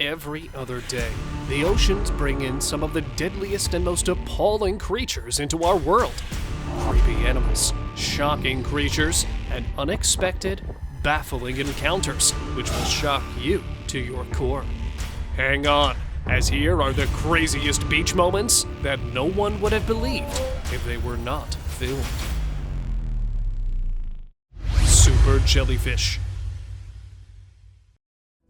Every other day, the oceans bring in some of the deadliest and most appalling creatures into our world. Creepy animals, shocking creatures, and unexpected, baffling encounters which will shock you to your core. Hang on, as here are the craziest beach moments that no one would have believed if they were not filmed. Super jellyfish.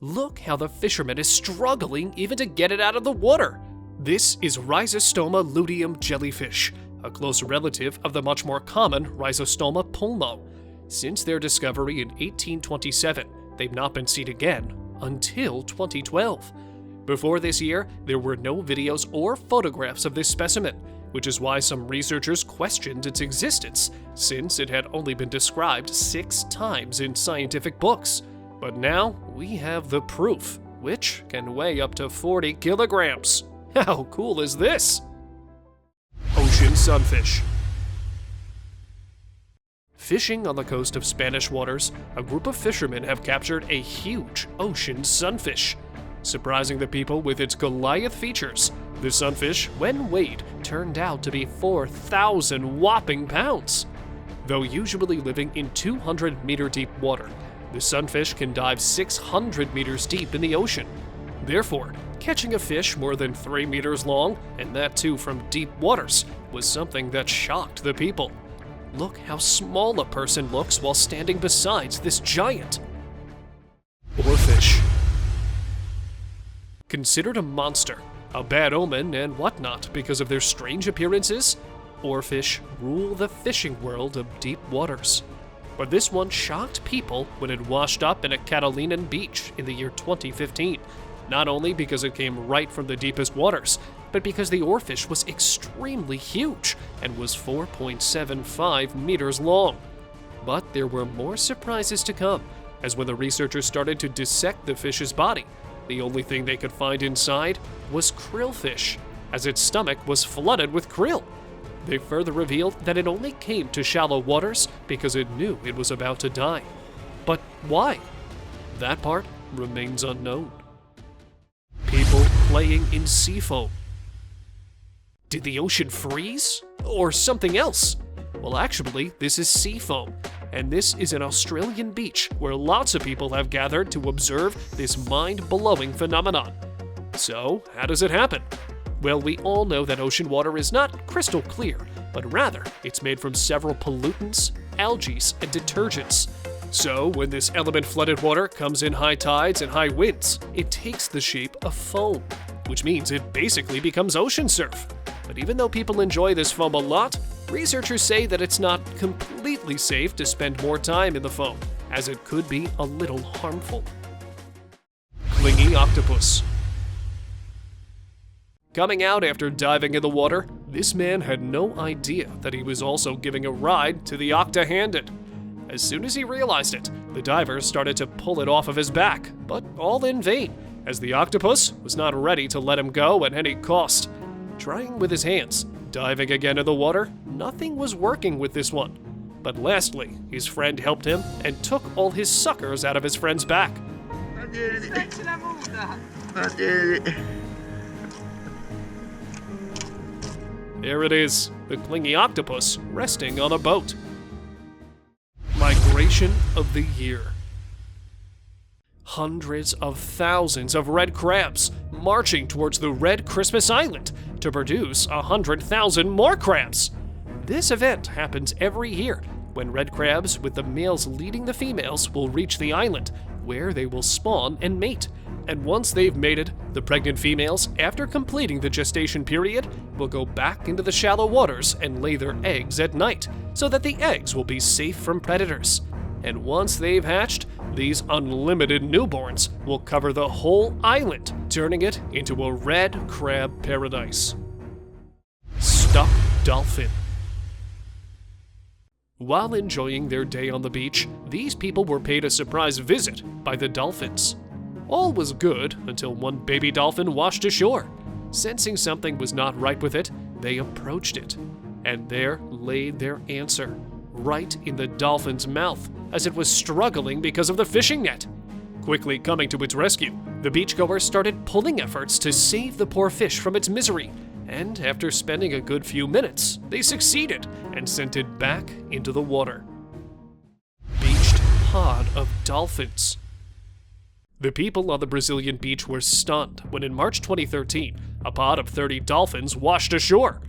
Look how the fisherman is struggling even to get it out of the water. This is Rhizostoma luteum jellyfish, a close relative of the much more common Rhizostoma pulmo. Since their discovery in 1827, they've not been seen again until 2012. Before this year, there were no videos or photographs of this specimen, which is why some researchers questioned its existence, since it had only been described 6 times in scientific books. But now, we have the proof, which can weigh up to 40 kilograms. How cool is this? Ocean sunfish. Fishing on the coast of Spanish waters, a group of fishermen have captured a huge ocean sunfish. Surprising the people with its Goliath features, the sunfish, when weighed, turned out to be 4,000 whopping pounds. Though usually living in 200-meter deep water, the sunfish can dive 600 meters deep in the ocean. Therefore, catching a fish more than 3 meters long, and that too from deep waters, was something that shocked the people. Look how small a person looks while standing beside this giant. OARFISH. Considered a monster, a bad omen, and whatnot because of their strange appearances, OARFISH rule the fishing world of deep waters. But this one shocked people when it washed up in a Catalinan beach in the year 2015, not only because it came right from the deepest waters, but because the OARFISH was extremely huge and was 4.75 meters long. But there were more surprises to come, as when the researchers started to dissect the fish's body, the only thing they could find inside was krillfish, as its stomach was flooded with krill. They further revealed that it only came to shallow waters because it knew it was about to die. But why? That part remains unknown. People playing in sea foam. Did the ocean freeze? Or something else? Well, actually, this is sea foam, and this is an Australian beach where lots of people have gathered to observe this mind-blowing phenomenon. So, how does it happen? Well, we all know that ocean water is not crystal clear, but rather it's made from several pollutants, algae, and detergents. So, when this element-flooded water comes in high tides and high winds, it takes the shape of foam, which means it basically becomes ocean surf. But even though people enjoy this foam a lot, researchers say that it's not completely safe to spend more time in the foam, as it could be a little harmful. Clingy octopus. Coming out after diving in the water, this man had no idea that he was also giving a ride to the octa-handed. As soon as he realized it, the divers started to pull it off of his back, but all in vain, as the octopus was not ready to let him go at any cost. Trying with his hands, diving again in the water, nothing was working with this one. But lastly, his friend helped him and took all his suckers out of his friend's back. There it is, the clingy octopus resting on a boat. Migration of the year. Hundreds of thousands of red crabs marching towards the red Christmas island to produce 100,000 more crabs. This event happens every year when red crabs with the males leading the females will reach the island, where they will spawn and mate. And once they've mated, the pregnant females, after completing the gestation period, will go back into the shallow waters and lay their eggs at night, so that the eggs will be safe from predators. And once they've hatched, these unlimited newborns will cover the whole island, turning it into a red crab paradise. Stuck dolphin. While enjoying their day on the beach, these people were paid a surprise visit by the dolphins. All was good until one baby dolphin washed ashore. Sensing something was not right with it, they approached it. And there lay their answer, right in the dolphin's mouth, as it was struggling because of the fishing net. Quickly coming to its rescue, The beachgoers started pulling efforts to save the poor fish from its misery, and after spending a good few minutes, they succeeded and sent it back into the water. Beached pod of dolphins. The people on the Brazilian beach were stunned when in March 2013, a pod of 30 dolphins washed ashore.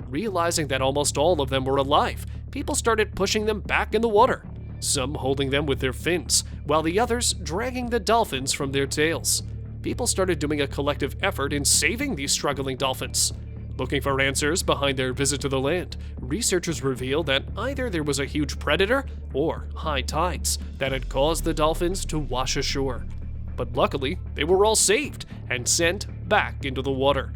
Realizing that almost all of them were alive, people started pushing them back in the water, some holding them with their fins, while the others dragging the dolphins from their tails. People started doing a collective effort in saving these struggling dolphins. Looking for answers behind their visit to the land, researchers revealed that either there was a huge predator or high tides that had caused the dolphins to wash ashore. But luckily, they were all saved and sent back into the water.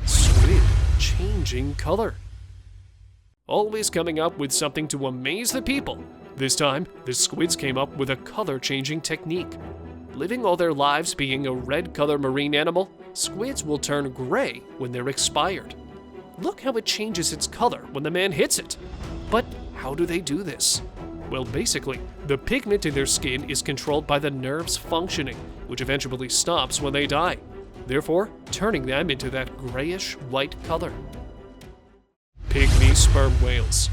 Squid changing color. Always coming up with something to amaze the people. This time, the squids came up with a color-changing technique. Living all their lives being a red-color marine animal, squids will turn gray when they're expired. Look how it changes its color when the man hits it. But how do they do this? Well, basically, the pigment in their skin is controlled by the nerves functioning, which eventually stops when they die, therefore turning them into that grayish-white color. Pygmy sperm whales.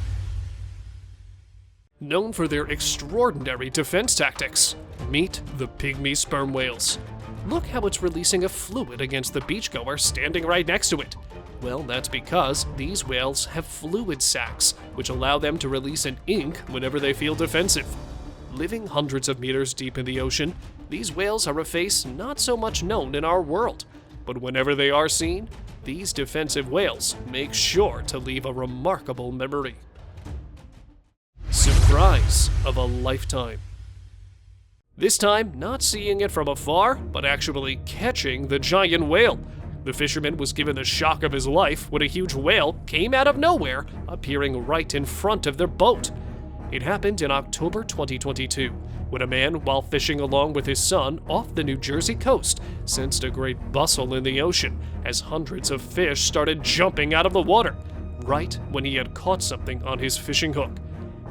Known for their extraordinary defense tactics, meet the pygmy sperm whales. Look how it's releasing a fluid against the beachgoer standing right next to it. Well, that's because these whales have fluid sacs, which allow them to release an ink whenever they feel defensive. Living hundreds of meters deep in the ocean, these whales are a face not so much known in our world, but whenever they are seen, these defensive whales make sure to leave a remarkable memory. Surprise of a lifetime. This time, not seeing it from afar, but actually catching the giant whale. The fisherman was given the shock of his life when a huge whale came out of nowhere, appearing right in front of their boat. It happened in October 2022, when a man, while fishing along with his son off the New Jersey coast, sensed a great bustle in the ocean as hundreds of fish started jumping out of the water, right when he had caught something on his fishing hook.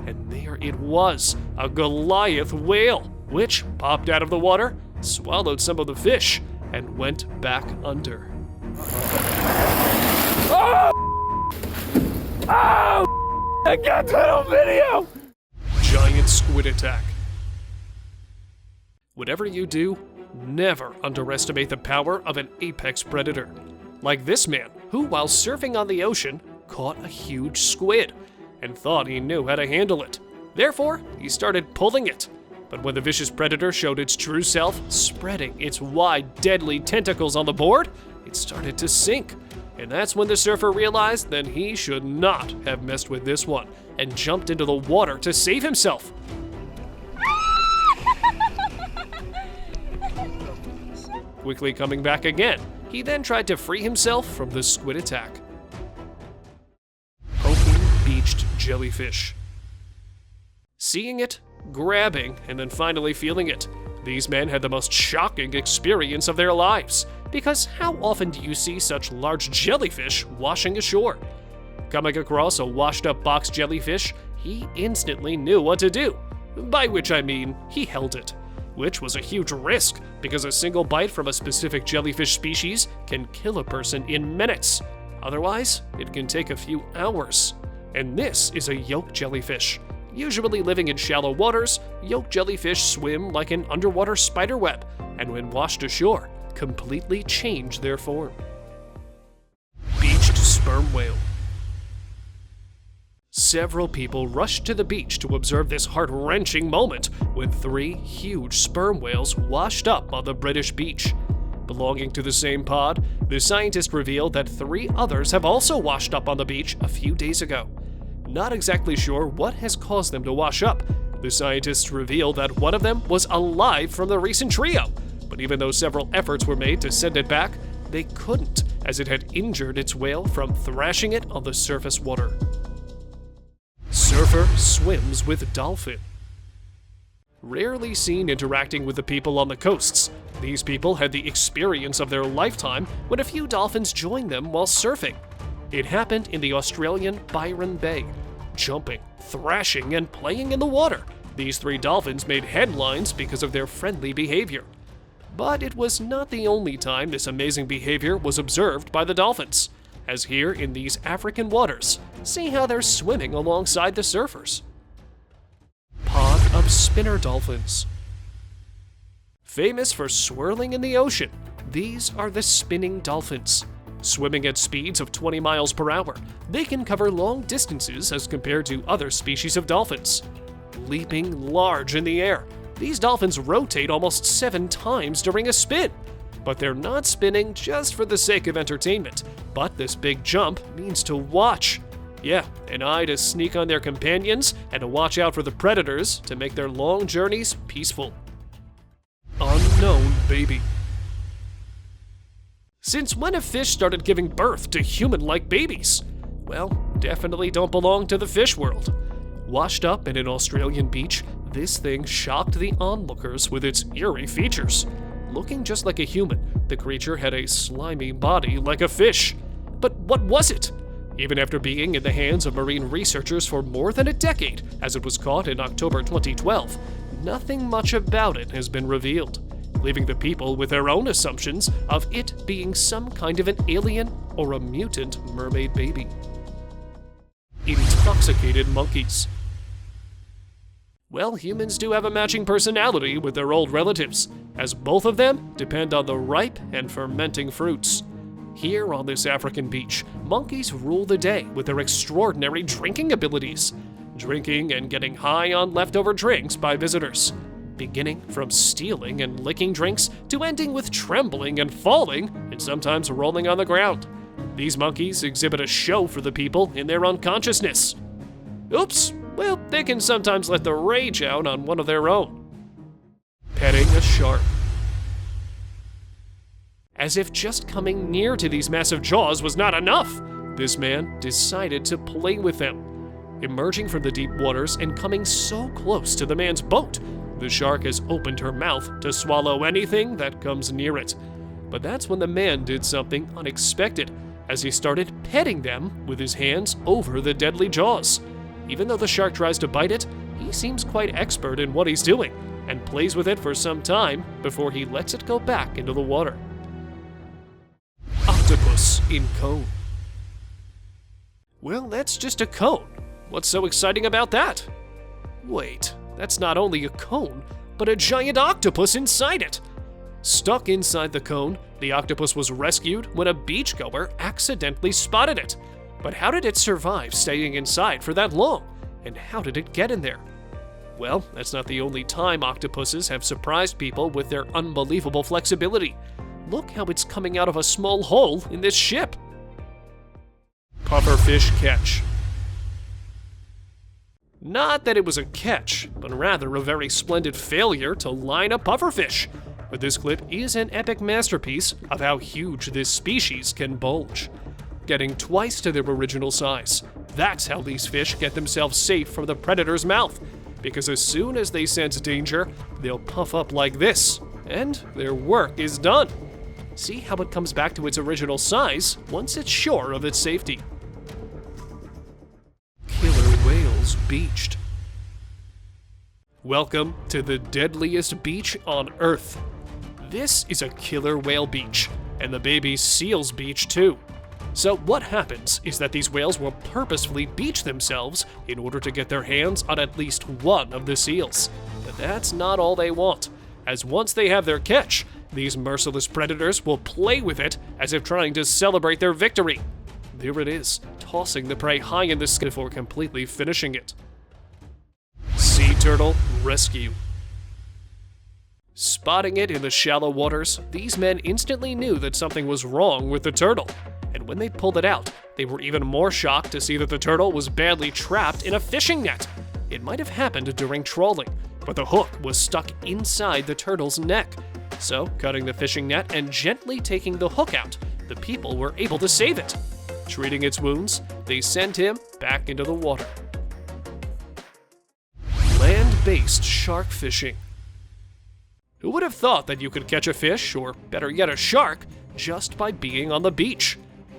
And there it was, a Goliath whale, which popped out of the water, swallowed some of the fish, and went back under. Oh! Oh! I got that on video! Giant squid attack. Whatever you do, never underestimate the power of an apex predator. Like this man, who while surfing on the ocean, caught a huge squid and thought he knew how to handle it. Therefore, he started pulling it. But when the vicious predator showed its true self, spreading its wide, deadly tentacles on the board, it started to sink. And that's when the surfer realized that he should not have messed with this one and jumped into the water to save himself. Quickly coming back again, he then tried to free himself from the squid attack. Poking beached jellyfish. Seeing it, grabbing, and then finally feeling it, these men had the most shocking experience of their lives. Because how often do you see such large jellyfish washing ashore? Coming across a washed-up box jellyfish, he instantly knew what to do. By which I mean, he held it. Which was a huge risk, because a single bite from a specific jellyfish species can kill a person in minutes. Otherwise, it can take a few hours. And this is a yolk jellyfish. Usually living in shallow waters, yolk jellyfish swim like an underwater spiderweb, and when washed ashore, completely change their form. Beached sperm whale. Several people rushed to the beach to observe this heart-wrenching moment when 3 huge sperm whales washed up on the British beach. Belonging to the same pod, the scientists revealed that 3 others have also washed up on the beach a few days ago. Not exactly sure what has caused them to wash up, the scientists revealed that one of them was alive from the recent trio, but even though several efforts were made to send it back, they couldn't, as it had injured its whale from thrashing it on the surface water. Surfer swims with dolphin. Rarely seen interacting with the people on the coasts, these people had the experience of their lifetime when a few dolphins joined them while surfing. It happened in the Australian Byron Bay. Jumping, thrashing, and playing in the water, these 3 dolphins made headlines because of their friendly behavior. But it was not the only time this amazing behavior was observed by the dolphins, as here in these African waters, see how they're swimming alongside the surfers. Pod of spinner dolphins. Famous for swirling in the ocean, these are the spinning dolphins. Swimming at speeds of 20 miles per hour, they can cover long distances as compared to other species of dolphins. Leaping large in the air, these dolphins rotate almost 7 times during a spin. But they're not spinning just for the sake of entertainment, but this big jump means to watch. Yeah, an eye to sneak on their companions and to watch out for the predators to make their long journeys peaceful. Unknown baby. Since when have fish started giving birth to human-like babies? Well, definitely don't belong to the fish world. Washed up in an Australian beach, this thing shocked the onlookers with its eerie features. Looking just like a human, the creature had a slimy body like a fish. But what was it? Even after being in the hands of marine researchers for more than a decade, as it was caught in October 2012, nothing much about it has been revealed, leaving the people with their own assumptions of it being some kind of an alien or a mutant mermaid baby. Intoxicated monkeys. Well, humans do have a matching personality with their old relatives, as both of them depend on the ripe and fermenting fruits. Here on this African beach, monkeys rule the day with their extraordinary drinking abilities, drinking and getting high on leftover drinks by visitors, beginning from stealing and licking drinks to ending with trembling and falling and sometimes rolling on the ground. These monkeys exhibit a show for the people in their unconsciousness. Oops, well, they can sometimes let the rage out on one of their own. Petting a shark. As if just coming near to these massive jaws was not enough, this man decided to play with them. Emerging from the deep waters and coming so close to the man's boat, the shark has opened her mouth to swallow anything that comes near it. But that's when the man did something unexpected, as he started petting them with his hands over the deadly jaws. Even though the shark tries to bite it, he seems quite expert in what he's doing, and plays with it for some time before he lets it go back into the water. Octopus in cone. Well, that's just a cone. What's so exciting about that? Wait, that's not only a cone, but a giant octopus inside it. Stuck inside the cone, the octopus was rescued when a beachgoer accidentally spotted it. But how did it survive staying inside for that long? And how did it get in there? Well, that's not the only time octopuses have surprised people with their unbelievable flexibility. Look how it's coming out of a small hole in this ship. Pufferfish catch. Not that it was a catch, but rather a very splendid failure to line a pufferfish. But this clip is an epic masterpiece of how huge this species can bulge, getting twice to their original size. That's how these fish get themselves safe from the predator's mouth, because as soon as they sense danger, they'll puff up like this, and their work is done. See how it comes back to its original size once it's sure of its safety. Killer whales beached. Welcome to the deadliest beach on Earth. This is a killer whale beach, and the baby seals beach too. So what happens is that these whales will purposefully beach themselves in order to get their hands on at least one of the seals. But that's not all they want, as once they have their catch, these merciless predators will play with it as if trying to celebrate their victory. There it is, tossing the prey high in the sky before completely finishing it. Sea turtle rescue. Spotting it in the shallow waters, these men instantly knew that something was wrong with the turtle. And when they pulled it out, they were even more shocked to see that the turtle was badly trapped in a fishing net. It might have happened during trawling, but the hook was stuck inside the turtle's neck. So, cutting the fishing net and gently taking the hook out, the people were able to save it. Treating its wounds, they sent him back into the water. Land-based shark fishing. Who would have thought that you could catch a fish, or better yet a shark, just by being on the beach?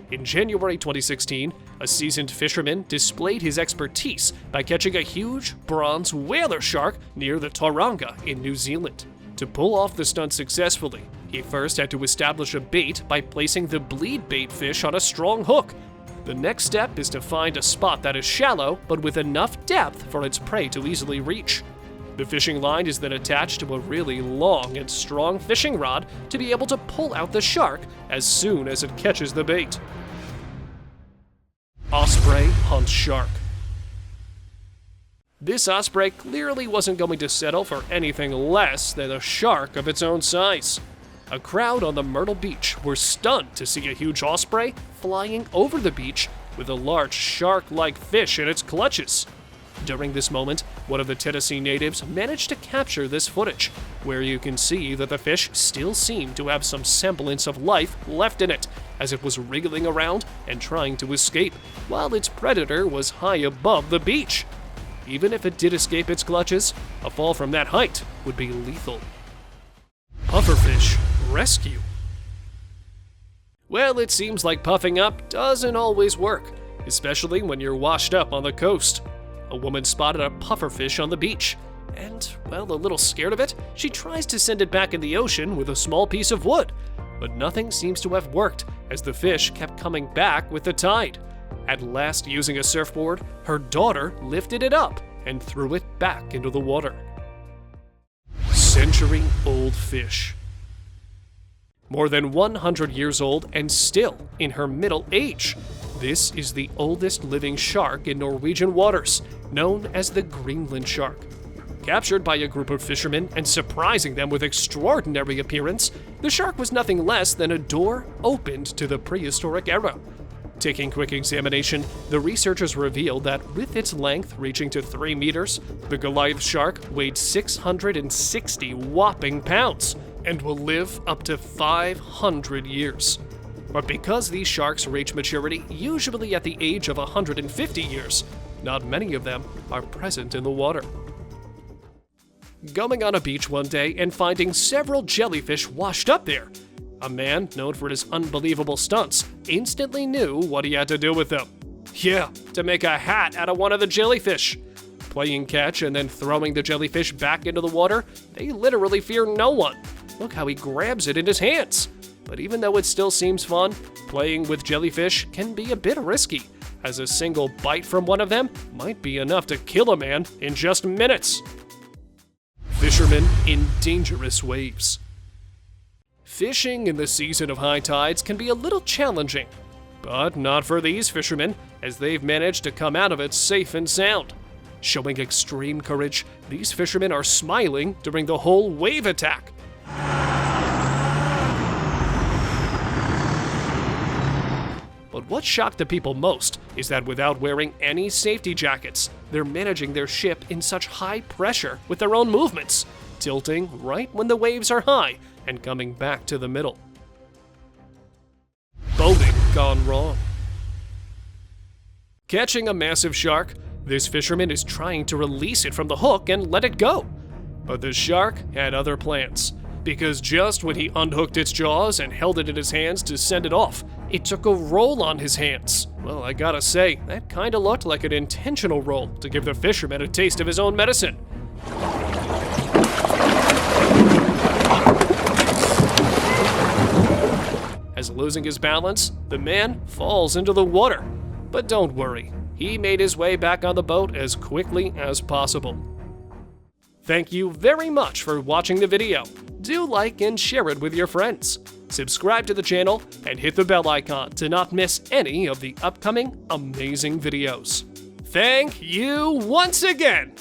In January 2016, a seasoned fisherman displayed his expertise by catching a huge bronze whaler shark near the Tauranga in New Zealand. To pull off the stunt successfully, he first had to establish a bait by placing the bleed bait fish on a strong hook. The next step is to find a spot that is shallow but with enough depth for its prey to easily reach. The fishing line is then attached to a really long and strong fishing rod to be able to pull out the shark as soon as it catches the bait. Osprey hunts shark. This osprey clearly wasn't going to settle for anything less than a shark of its own size. A crowd on the Myrtle Beach were stunned to see a huge osprey flying over the beach with a large shark-like fish in its clutches. During this moment, one of the Tennessee natives managed to capture this footage, where you can see that the fish still seemed to have some semblance of life left in it, as it was wriggling around and trying to escape, while its predator was high above the beach. Even if it did escape its clutches, a fall from that height would be lethal. Pufferfish rescue. Well, it seems like puffing up doesn't always work, especially when you're washed up on the coast. A woman spotted a pufferfish on the beach, and, well, a little scared of it, she tries to send it back in the ocean with a small piece of wood. But nothing seems to have worked, as the fish kept coming back with the tide. At last, using a surfboard, her daughter lifted it up and threw it back into the water. Century-old fish. More than 100 years old and still in her middle age. This is the oldest living shark in Norwegian waters, known as the Greenland shark. Captured by a group of fishermen and surprising them with extraordinary appearance, the shark was nothing less than a door opened to the prehistoric era. Taking quick examination, the researchers revealed that with its length reaching to 3 meters, the Goliath shark weighed 660 whopping pounds and will live up to 500 years. But because these sharks reach maturity usually at the age of 150 years, not many of them are present in the water. Going on a beach one day and finding several jellyfish washed up there, a man known for his unbelievable stunts instantly knew what he had to do with them. Yeah, to make a hat out of one of the jellyfish. Playing catch and then throwing the jellyfish back into the water, they literally fear no one. Look how he grabs it in his hands. But even though it still seems fun, playing with jellyfish can be a bit risky, as a single bite from one of them might be enough to kill a man in just minutes. Fishermen in dangerous waves. Fishing in the season of high tides can be a little challenging, but not for these fishermen, as they've managed to come out of it safe and sound. Showing extreme courage, these fishermen are smiling during the whole wave attack. But what shocked the people most is that without wearing any safety jackets, they're managing their ship in such high pressure with their own movements, tilting right when the waves are high and coming back to the middle. Boating gone wrong. Catching a massive shark, this fisherman is trying to release it from the hook and let it go. But the shark had other plans, because just when he unhooked its jaws and held it in his hands to send it off, it took a roll on his hands. Well, I gotta say, that kinda looked like an intentional roll to give the fisherman a taste of his own medicine. As losing his balance, the man falls into the water. But don't worry, he made his way back on the boat as quickly as possible. Thank you very much for watching the video. Do like and share it with your friends. Subscribe to the channel and hit the bell icon to not miss any of the upcoming amazing videos. Thank you once again!